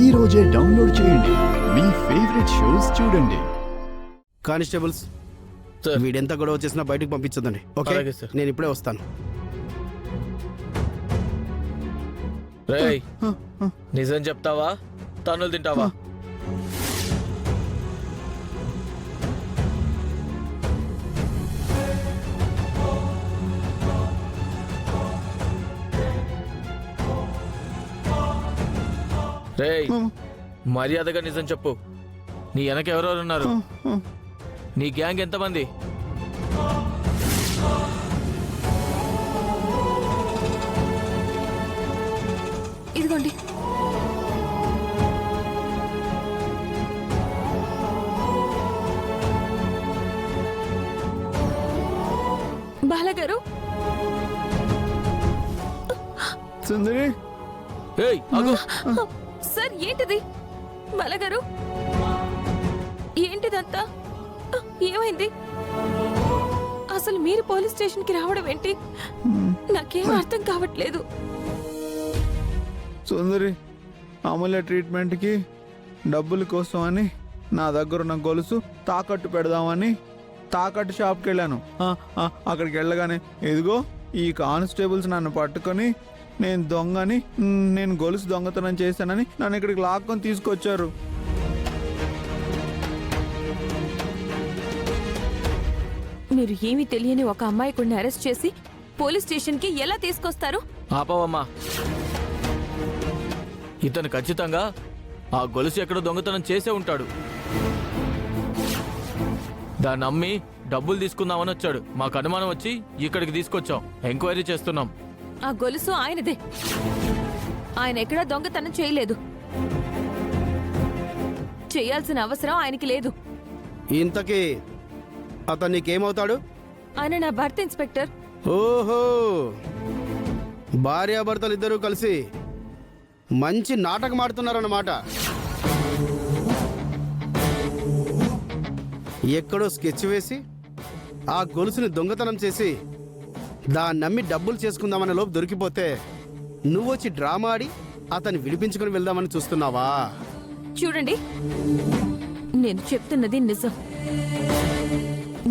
ఈ రోజే డౌన్లోడ్ చేయండి. మీ ఫేవరెట్ షోస్ చూడండి. Constables sir. వీడెంత గొడవ చేసినా బయటకు పంపించదండి. ఓకే అలాగే సార్. నేను ఇప్పుడే వస్తాను. రేయ్, నిజం చెప్తావా తన్నులు తింటావా? రేయ్, మర్యాదగా నిజం చెప్పు. నీ వెనక ఎవరెవరు ఉన్నారు? నీ గ్యాంగ్ ఎంతమంది? ఇదిగోండి. బాలగారు, సుందరి, ఏయ్ ఆగు. సార్ ఏంటిది? బాలగారు, ఏంటిదంతా? ఏమైంది? అసలు మీరు పోలీస్ స్టేషన్ కి రావడం ఏంటి? నాకేం అర్థం కావట్లేదు. సుందరి, అమూల్య ట్రీట్మెంట్కి డబ్బుల కోసం అని నా దగ్గర ఉన్న గొలుసు తాకట్టు పెడదామని తాకట్టు షాప్కి వెళ్ళాను. అక్కడికి వెళ్ళగానే ఇదిగో ఈ కానిస్టేబుల్స్ నన్ను పట్టుకొని నేను దొంగని, నేను గొలుసు దొంగతనం చేశానని నన్ను ఇక్కడికి లాక్కొని తీసుకొచ్చారు. మీరు ఏమీ తెలియని ఒక అమ్మాయిని అరెస్ట్ చేసి పోలీస్ స్టేషన్ కి ఎలా తీసుకొస్తారు? ఆపవమ్మా. ఇతను ఖచ్చితంగా ఆ గొలుసు ఎక్కడో దొంగతనం చేసే ఉంటాడు. దాన్ని అమ్మి డబ్బులు తీసుకుందామని వచ్చాడు. మాకు అనుమానం వచ్చి ఇక్కడికి తీసుకొచ్చాం. ఎంక్వైరీ చేస్తున్నాం. ఆ గొలుసు ఆయనదే. ఆయన ఎక్కడా దొంగతనం చేయలేదు. చేయాల్సిన అవసరం ఆయనకి లేదు. ఇంతకీ అతను నీకేమవుతాడు? ఆయన నా భర్త ఇన్స్పెక్టర్. ఓహో, భార్యాభర్తలు ఇద్దరూ కలిసి మంచి నాటకం ఆడుతున్నారన్నమాట. ఎక్కడో స్కెచ్ వేసి ఆ గొలుసుని దొంగతనం చేసి దాన్ని నమ్మి డబ్బులు చేసుకుందామనే లోపు దొరికిపోతే నువ్వొచ్చి డ్రామా ఆడి అతన్ని విడిపించుకుని వెళ్దామని చూస్తున్నావా? చూడండి, నేను చెప్తున్నది నిజం.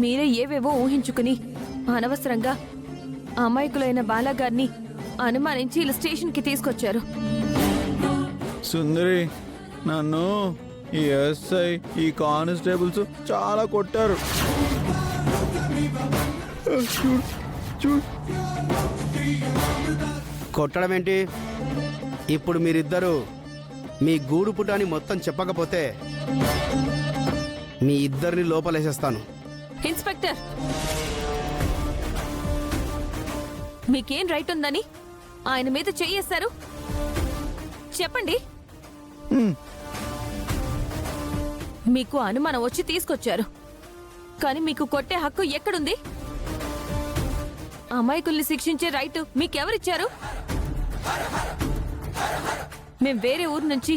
మీరే ఏవేవో ఊహించుకుని అనవసరంగా అమాయకులైన బాలాగారిని అనుమానించి ఇలా స్టేషన్ కి తీసుకొచ్చారు. సుందరి, నన్ను ఈ ఎస్ఐ, ఈ కానిస్టేబుల్స్ చాలా కొట్టారు. చూడు. కొట్టడం ఏంటి? ఇప్పుడు మీరిద్దరూ మీ గూడు పుటాని మొత్తం చెప్పకపోతే మీ ఇద్దరిని లోపలేసేస్తాను. ఇన్స్పెక్టర్, మీకేం రైట్ ఉందని ఆయన మీద చెయ్యేశారు? చెప్పండి. మీకు అనుమానం వచ్చి తీసుకొచ్చారు, కానీ మీకు కొట్టే హక్కు ఎక్కడుంది? అమాయకుల్ని శిక్షించే రైట్ మీకెవరిచ్చారు? మేం వేరే ఊరు నుంచి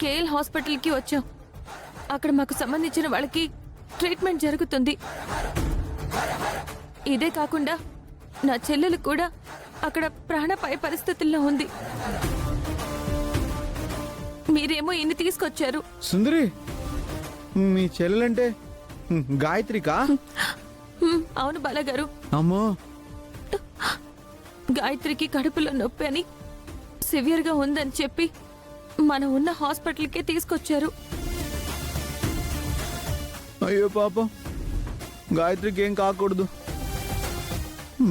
కేఎల్ హాస్పిటల్కి వచ్చాం. అక్కడ మాకు సంబంధించిన వాళ్ళకి ట్రీట్మెంట్ జరుగుతుంది. ఇదే కాకుండా నా చెల్లెలు కూడా అక్కడ ప్రాణాపాయ పరిస్థితుల్లో ఉంది. మీరేమో ఇన్ని తీసుకొచ్చారు. సుందరి, మీ చెల్లెలంటే గాయత్రికా? అవును బాలగారు. అమ్మో, గాయత్రికి కడుపులో నొప్పి అని సివియర్గా ఉందని చెప్పి మనం ఉన్న హాస్పిటల్కే తీసుకొచ్చారు. అయ్యో పాపం, గాయత్రికి ఏం కాకూడదు.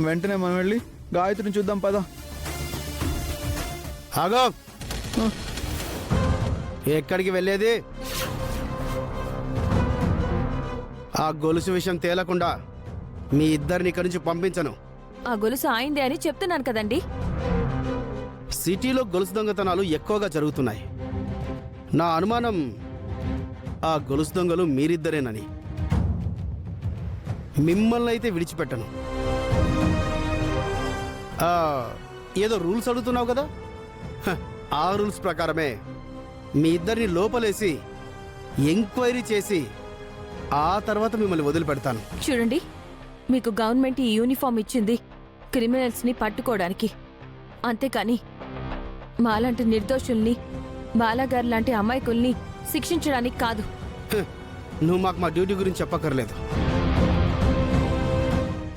వెంటనే మనం వెళ్ళి గాయత్రిని చూద్దాం, పద. ఆగో, ఎక్కడికి వెళ్ళేది? ఆ గొలుసు విషయం తేలకుండా మీ ఇద్దరిని ఇక్కడి నుంచి పంపించను. ఆ గొలుసు ఆయిందే అని చెప్తున్నాను కదండి. సిటీలో గొలుసు దొంగతనాలు ఎక్కువగా జరుగుతున్నాయి. నా అనుమానం ఆ గొలుసు దొంగలు మీరిద్దరేనని. మిమ్మల్ని అయితే విడిచిపెట్టను. ఏదో రూల్స్ అడుగుతున్నావు కదా, ఆ రూల్స్ ప్రకారమే మీ ఇద్దరిని లోపలేసి ఎంక్వైరీ చేసి ఆ తర్వాత మిమ్మల్ని వదిలిపెడతాను. చూడండి, మీకు గవర్నమెంట్ ఈ యూనిఫామ్ ఇచ్చింది క్రిమినల్స్ ని పట్టుకోవడానికి, అంతేకాని మాలాంటి నిర్దోషుల్ని బాలాగారు లాంటి అమాయకుల్ని శిక్షించడానికి కాదు. హ్, నువ్వు మాకు మా డ్యూటీ గురించి చెప్పక్కర్లేదు.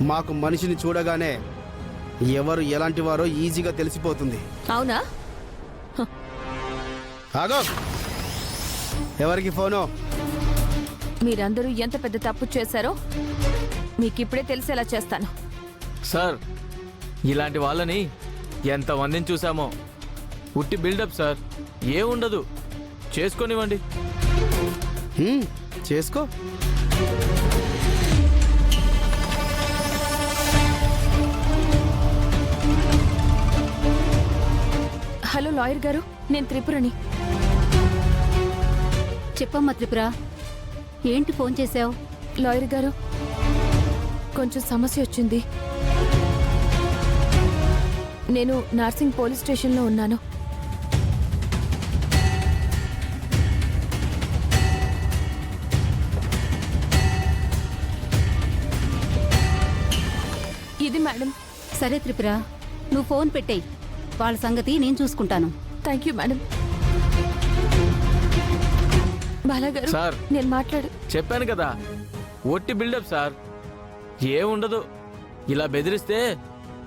మాకు మనిషిని చూడగానే ఎవరు ఎలాంటి వారో ఈజీగా తెలిసిపోతుంది. అవునా? ఆగో, ఎవరికి ఫోను? మీరందరూ ఎంత పెద్ద తప్పు చేశారో మీకిప్పుడే తెలిసేలా చేస్తాను. సార్ ఇలాంటి వాళ్ళని ఎంతమందిని చూసామో. ఉట్టి బిల్డప్ సార్, ఏముండదు, చేసుకొనివ్వండి. చేసుకో. హలో లాయర్ గారు, నేను త్రిపురని. చెప్పమ్మా త్రిపుర, ఏంటి ఫోన్ చేశావు? లాయర్ గారు, కొంచెం సమస్య వచ్చింది. నేను నార్సింగ్ పోలీస్ స్టేషన్లో ఉన్నాను. ఇది మేడం. సరే త్రిపుర, నువ్వు ఫోన్ పెట్టేయి. వాళ్ళ సంగతి నేను చూసుకుంటాను. Thank you madam. బాలాగారు, సార్. నేను మాట్లాడు. చెప్పాను కదా, ఒట్టి బిల్డప్ సార్, ఏముండదు. ఇలా బెదిరిస్తే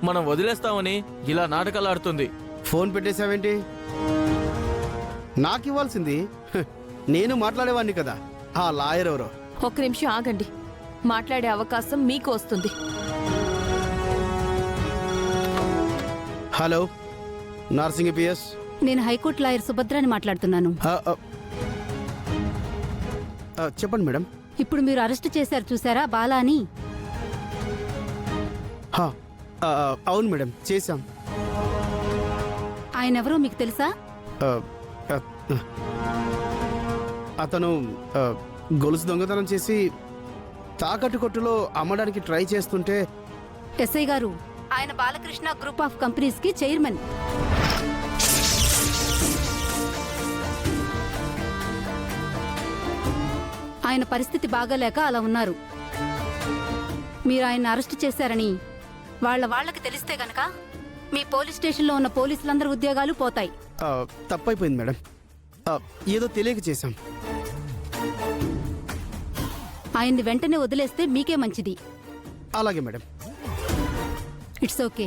మనం వదిలేస్తామని ఇలా నాటకాలు ఆడుతుంది. ఫోన్ పెట్టేశావేంటి? నాకు ఇవ్వాల్సింది. నేను మాట్లాడేవాడిని కదా. ఆ లాయర్ ఎవరో? ఒక్క నిమిషం ఆగండి, మాట్లాడే అవకాశం మీకు వస్తుంది. Hello, Narsing PS. నేను హైకోర్టు లాయర్ సుభద్రాని మాట్లాడుతున్నాను. చెప్పండి మేడం. ఇప్పుడు మీరు అరెస్ట్ చేశారు చూసారా బాలా అని? హా, అవును మేడం, చేశాం. ఆయన ఎవరో మీకు తెలుసా? ఆ, ఆ, అతను గొలుసు దొంగతనం చేసి తాకట్టు కొట్టులో అమ్మడానికి ట్రై చేస్తుంటే ఎస్ఐ గారు, ఆయన బాలకృష్ణ గ్రూప్ ఆఫ్ కంపెనీస్ కి చైర్మన్. ఆయన పరిస్థితి బాగాలేక అలా ఉన్నారు. మీరు ఆయన అరెస్ట్ చేశారని వాళ్ళకి తెలిస్తే గనక మీ పోలీస్ స్టేషన్లో ఉన్న పోలీసులందరి ఉద్యోగాలు పోతాయి. తప్పైపోయింది మేడం. ఏదో తెలియక చేశాం. ఆయన్ని వెంటనే వదిలేస్తే మీకే మంచిది. అలాగే madam. It's okay.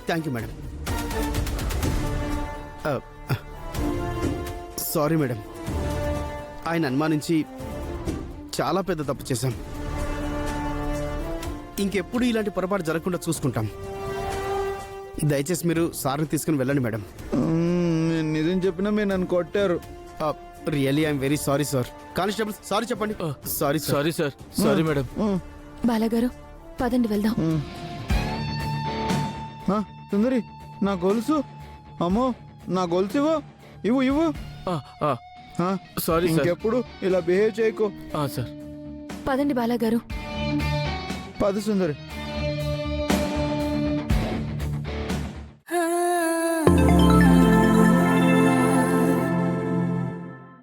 Thank you madam. Sorry madam, ఆయన అనుమానించి చాలా పెద్ద తప్పు చేశాం. ఇంకెప్పుడు ఇలాంటి పొరపాటు జరగకుండా చూసుకుంటాం. దయచేసి మీరు సార్ని తీసుకుని వెళ్ళండి మేడం. నేను నిజం చెప్పినా మీరు నన్ను కొట్టారు. Really I'm very sorry sir. Constable sorry చెప్పండి. Sorry sorry sir, sorry madam. బాలాగారు, పదండి వెళ్దాం. సుందరి, నా గొలుసు. అమ్మో, నా గొలుసు ఇవ్వు ఇవ్వు ఇవ్వు. Sorry sir. ఇంకెప్పుడు ఇలా బిహేవ్ చేయకు. సార్. పదండి బాలాగారు. పద సుందరి.